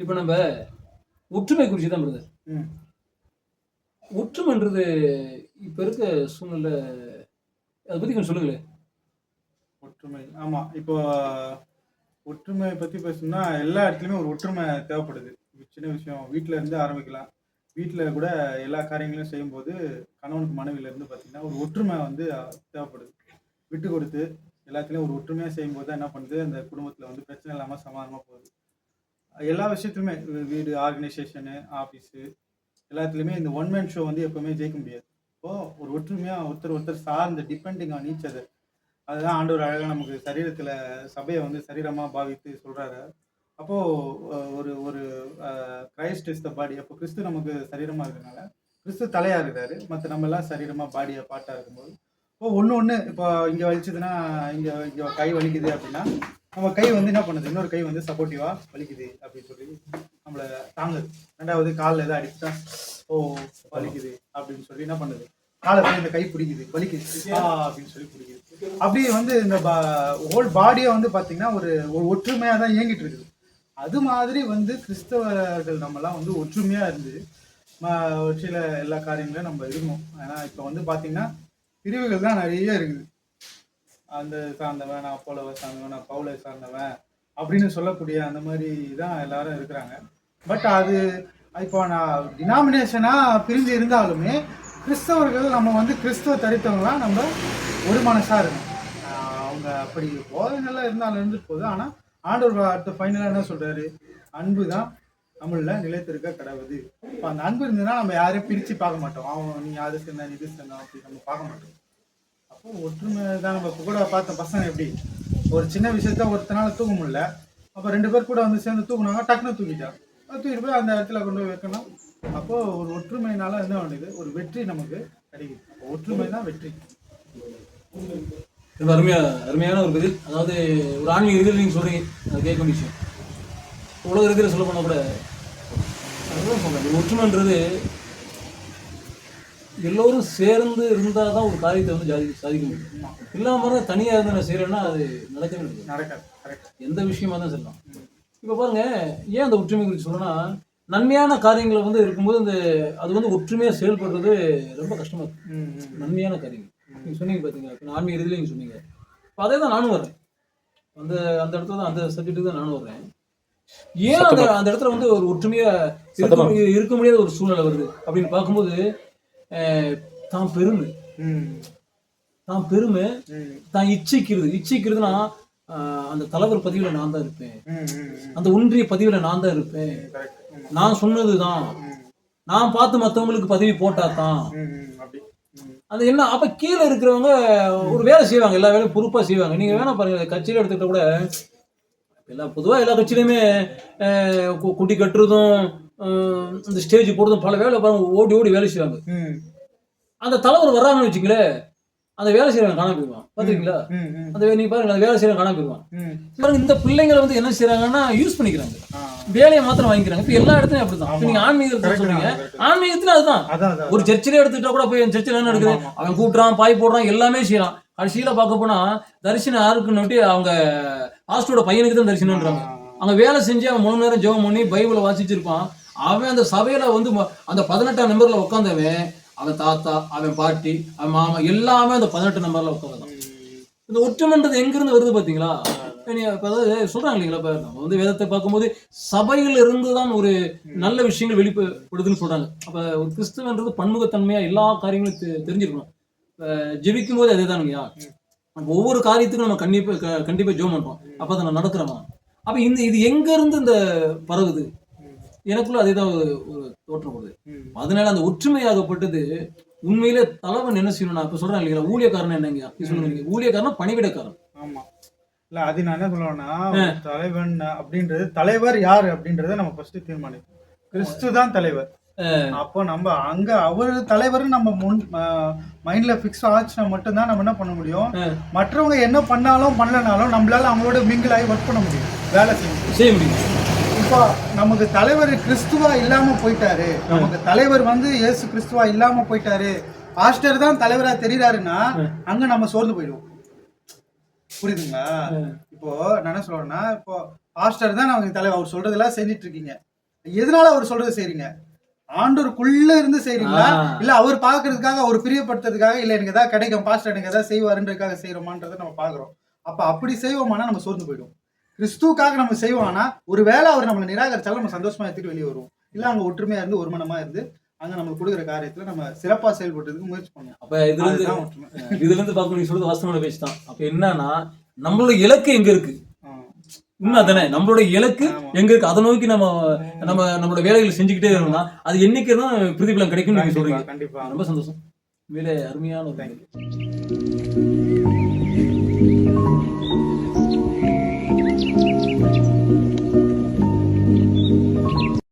இப்ப நம்ம ஒற்றுமை குறிச்சு தான் பிரதர். ம். ஒற்றுமைன்றது இப்ப இருக்க சூழ்நிலை அத பத்தி கொஞ்சம் சொல்லுங்களேன். ஒற்றுமை. ஆமா. இப்போ ஒற்றுமைய பத்தி பேசணும்னா, எல்லா இடத்துலயுமே ஒரு ஒற்றுமை தேவைப்படுது. ஒரு சின்ன விஷயம் வீட்ல இருந்து ஆரம்பிக்கலாம். வீட்ல கூட எல்லா காரியங்களையும் செய்யும்போது, கணவனுக்கு மனைவில இருந்து பார்த்தீங்கன்னா, ஒரு ஒற்றுமை வந்து தேவைப்படுது. விட்டு கொடுத்து எல்லாத்துலயும் ஒரு ஒற்றுமையா செய்யும்போது தான் என்ன பண்ணுது, அந்த குடும்பத்துல வந்து பிரச்சனை இல்லாம சமாதானமா போகுது. எல்லா விஷயத்துலயுமே வீடு, ஆர்கனைசேஷனு, ஆஃபீஸு எல்லாத்துலயுமே இந்த ஒன் மேன் ஷோ வந்து எப்பவுமே ஜெயிக்க முடியாது. இப்போ ஒரு ஒற்றுமையா ஒருத்தர் ஒருத்தர் சார்ந்து டிபெண்டிங் ஆன் ஈச் அதர். அதுதான் ஆண்டவர் அழகா நமக்கு சரீரத்துல சபையை வந்து சரீரமா பாவித்து சொல்றாரு. அப்போ ஒரு ஒரு கிரைஸ்ட் இஸ் த பாடி. அப்போ கிறிஸ்து நமக்கு சரீரமா இருக்கிறதுனால கிறிஸ்து தலையா இருக்காரு. மற்ற நம்ம எல்லாம் சரீரமா பாடியா பாட்டா இருக்கும்போது இப்போ ஒன்று இப்போ இங்கே வலிச்சதுன்னா இங்கே இங்கே கை வலிக்குது அப்படின்னா நம்ம கை வந்து என்ன பண்ணுது, இன்னொரு கை வந்து சப்போர்ட்டிவா வலிக்குது அப்படின்னு சொல்லி நம்மளை தாங்குது. ரெண்டாவது காலில் எதாவது அடிச்சுட்டா ஓ வலிக்குது அப்படின்னு சொல்லி என்ன பண்ணுது, காலை போய் இந்த கை பிடிக்குது வலிக்குது அப்படின்னு சொல்லி பிடிக்குது. அப்படி வந்து இந்த ஹோல் பாடியை வந்து பார்த்தீங்கன்னா ஒரு ஒரு ஒற்றுமையாக தான் இயங்கிட்டு இருக்குது. அது மாதிரி வந்து கிறிஸ்தவர்கள் நம்மலாம் வந்து ஒற்றுமையாக இருந்து சில எல்லா காரியங்களையும் நம்ம இருக்கணும். ஏன்னா இப்போ வந்து பார்த்தீங்கன்னா பிரிவுகள் தான் நிறைய இருக்குது. அந்த சார்ந்தவன், நான் போலவை சார்ந்தவன், நான் பவுலை சார்ந்தவன் அப்படின்னு சொல்லக்கூடிய அந்த மாதிரி தான் எல்லாரும் இருக்கிறாங்க. பட் அது இப்போ நான் டினாமினேஷனாக பிரிஞ்சு இருந்தாலுமே கிறிஸ்தவர்கள் நம்ம வந்து கிறிஸ்தவ தரித்தவங்களாம் நம்ம ஒரு மனசாக இருக்கணும். அவங்க அப்படி போதனைலாம் இருந்தாலும் இருந்துட்டு போகுது. ஆனால் ஆண்டவர் அடுத்த ஃபைனலாக என்ன சொல்கிறாரு, அன்பு தான் நம்மள நிலைத்திருக்க கடவுது. இப்போ அந்த அன்பு இருந்ததுன்னா நம்ம யாரையும் பிரித்து பார்க்க மாட்டோம். அவன் நீ அது சொன்ன இது சொன்ன அப்படி நம்ம பார்க்க மாட்டோம். அப்போ ஒற்றுமை தான். நம்ம கூட பார்த்த பசங்க எப்படி ஒரு சின்ன விஷயத்த ஒருத்தனால தூக்க முடியல, அப்போ 2 பேர் கூட வந்து சேர்ந்து தூக்குனாங்க, டக்குன்னு தூக்கிட்டாங்க. தூக்கிட்டு போய் அந்த இடத்துல கொண்டு போய் வைக்கணும். அப்போ ஒரு ஒற்றுமையினால என்ன பண்ணுது, ஒரு வெற்றி நமக்கு கிடைக்குது. ஒற்றுமை தான் வெற்றி. ரொம்ப அருமையான ஒரு பதில். அதாவது ஒரு ஆன்மீக ரீதியில் நீங்கள் சொல்றீங்க, அது கேட்க விஷயம். உலக ரீதியில் சொல்ல போனால் கூட அதுதான் சொல்றேன், ஒற்றுமைன்றது எல்லோரும் சேர்ந்து இருந்தால் தான் ஒரு காரியத்தை வந்து சாதிக்க முடியும். இல்லாமல் தனியாக இருந்து நான் செய்கிறேன்னா அது நடக்கவே நடக்காது. எந்த விஷயமா தான் சொல்லலாம். இப்போ பாருங்க, ஏன் அந்த ஒற்றுமை குறித்து சொல்றேன்னா, நன்மையான காரியங்களை வந்து இருக்கும்போது இந்த அது வந்து ஒற்றுமையாக செயல்படுறது ரொம்ப கஷ்டமா இருக்கு. நன்மையான காரியங்கள் நீங்கள் சொன்னீங்க பார்த்தீங்களா, இப்போ ஆன்மீக ரீதியில் நீங்கள் சொன்னீங்க. இப்போ அதே தான் நானும் வர்றேன். அந்த அந்த இடத்துல தான் அந்த சப்ஜெக்ட்டுக்கு தான் நானும் வர்றேன். ஏன் அந்த இடத்துல வந்து ஒரு ஒற்றுமையாக இருக்க முடியாத ஒரு சூழ்நிலை வருது அப்படின்னு பார்க்கும்போது, தான் பெருமை தான் இச்சிக்கிறதுனா அந்த தலைவர் பதிவுல நான் தான் இருப்பேன், அந்த ஒன்றிய பதிவுல நான் தான் இருப்பேன், நான் சொன்னதுதான், நான் பார்த்து மற்றவங்களுக்கு பதவி போட்டாதான் அது என்ன. அப்ப கீழே இருக்கிறவங்க ஒரு வேலை செய்வாங்க, எல்லா வேலையும் பொறுப்பா செய்வாங்க. நீங்க வேணா பாருங்க, கட்சியில எடுத்துக்கிட்ட கூட பொதுவா எல்லா கட்சியிலுமே குட்டி கட்டுறதும் இந்த ஸ்டேஜ் போடுறதும் பல வேலை பாருங்க, ஓடி ஓடி வேலை செய்வாங்க. அந்த தலைவர் வர்றாங்கன்னு வச்சுங்களேன், அந்த வேலை செய்யறவங்க காணாம போயிடுவான். பாத்துருக்கீங்களா? அந்த நீங்க பாருங்க, அந்த வேலை செய்யறவங்க காணாம போயிடுவான். இந்த பிள்ளைங்களை வந்து என்ன செய்யறாங்கன்னா யூஸ் பண்ணிக்கிறாங்க, வேலையை மாத்திரம் வாங்கிக்கிறாங்க. இப்ப எல்லா இடத்துலயும் அப்படிதான். நீங்க ஆன்மீகத்துல சொல்றீங்க, ஆன்மீகத்துல அதுதான். ஒரு சர்ச்சிலே எடுத்துட்டா கூட போய் சர்ச்சில் என்ன நடக்குது, அவன் கூட்டுறான், பாய் போடுறான், எல்லாமே செய்யறான். கடைசியில பார்க்க போனா தரிசனம் யாருக்குன்னு அவங்க பாஸ்டரோட பையனுக்கு தான் தரிசனம்ன்றாங்க. அங்க வேலை செஞ்சு அவன் 3 நேரம் ஜெபம் பண்ணி பைபிளை வாசிச்சிருப்பான். அவன் அந்த சபையில வந்து அந்த 18ஆம் நம்பர்ல உட்காந்தவன், அவன் தாத்தா, அவன் பாட்டி, அவன் மாமா எல்லாமே அந்த 18 நம்பர்ல உட்காந்துதான். இந்த ஒற்றுமைன்றது எங்க இருந்து வருது பாத்தீங்களா? சொல்றாங்க இல்லைங்களா, இப்ப நம்ம வந்து வேதத்தை பார்க்கும்போது சபையில் இருந்துதான் ஒரு நல்ல விஷயங்கள் வெளிப்படுதுன்னு சொல்றாங்க. அப்ப ஒரு கிறிஸ்துவன்றது பன்முகத்தன்மையா எல்லா காரியங்களும் தெரிஞ்சிருக்கணும். ஜெபிக்கும் போது அதே தானுங்கய்யா, ஒவ்வொரு காரியத்துக்கும் நம்ம கண்டிப்பா ஜெபம் பண்றோம். அப்ப அதை நான் நடக்கிறோமா? அப்ப இது எங்க இருந்து இந்த பரவுது? எனக்குள்ள அதேதான் ஒரு தோற்றம் வருது. அதனால அந்த ஒற்றுமையாகப்பட்டது உண்மையிலே தலைவன் என்ன செய்யணும், இப்ப சொல்றேன் இல்லைங்களா, ஊழியக்காரன் என்னங்க சொல்லுங்க, ஊழியக்காரன் பணிவிடக்காரன். ஆமா, இல்ல அது நான் என்ன சொல்லுவேன்னா, தலைவன் அப்படின்றது, தலைவர் யாரு அப்படின்றத நம்ம ஃபர்ஸ்ட் தீர்மானிக்கணும். கிறிஸ்து தான் தலைவர். அப்போ நம்ம அங்க அவரு தலைவர் நம்ம மைண்ட்ல பிக்ஸ் ஆச்சுன்னா மட்டும்தான் நம்ம என்ன பண்ண முடியும், மற்றவங்க என்ன பண்ணாலும் பண்ணலனாலும் நம்மளால அவங்களோட மிங்கிள் ஆகி ஒர்க் பண்ண முடியும், வேலை செய்ய முடியும். இப்போ நமக்கு தலைவர் கிறிஸ்துவா இல்லாம போயிட்டாரு, நமக்கு தலைவர் வந்து இயேசு கிறிஸ்துவா இல்லாம போயிட்டாரு, பாஸ்டர் தான் தலைவரா தெரியுறாருன்னா அங்க நம்ம சோர்ந்து போயிடுவோம். புரியுதுங்களா? இப்போ நான் என்ன சொல்றேன்னா, இப்போ பாஸ்டர் தான் நமக்கு தலைவர், அவர் சொல்றதெல்லாம் செஞ்சிட்டு இருக்கீங்க, எதனால அவர் சொல்றது செய்றீங்க? ஆண்டவருக்குள்ள இருந்து செய்றீங்களா, இல்ல அவர் பாக்குறதுக்காக, அவர் பிரியப்படுத்துறதுக்காக, இல்ல எனக்கு ஏதாவது கிடைக்கும், பாஸ்டர் எனக்கு ஏதாவது செய்வாருன்றதுக்காக செய்யறோமான்றதை நம்ம பாக்குறோம். அப்ப அப்படி செய்வோமானா நம்ம சோர்ந்து போயிடும். கிறிஸ்துவுக்காக நம்ம செய்வோம்னா, ஒருவேளை அவர் நம்மளை நிராகரிச்சாலும் நம்ம சந்தோஷமா எடுத்துட்டு வெளியே வருவோம். இல்ல அங்க ஒற்றுமையா இருந்து ஒரு மனமா இருந்து அங்க நம்ம கொடுக்குற காரியத்துல நம்ம சிறப்பா செயல்படுறதுக்கு முயற்சி பண்ணுவோம். அப்ப இதுல இருந்து பார்க்க நீங்க சொல்றது வாஸ்தவமான பேச்சு தான். அப்ப என்னன்னா நம்மளோட இலக்கு எங்க இருக்கு? உண்மை தானே, நம்மளோட இலக்கு எங்க இருக்கு, அதை நோக்கி நம்மளோட வேலைகளை செஞ்சுக்கிட்டே இருக்கணும்னா அது என்னைக்கு தான் பிரதிபலன் கிடைக்கும் நீங்க சொல்றீங்க. கண்டிப்பா. ரொம்ப சந்தோஷம். வேலை அருமையான ஒரு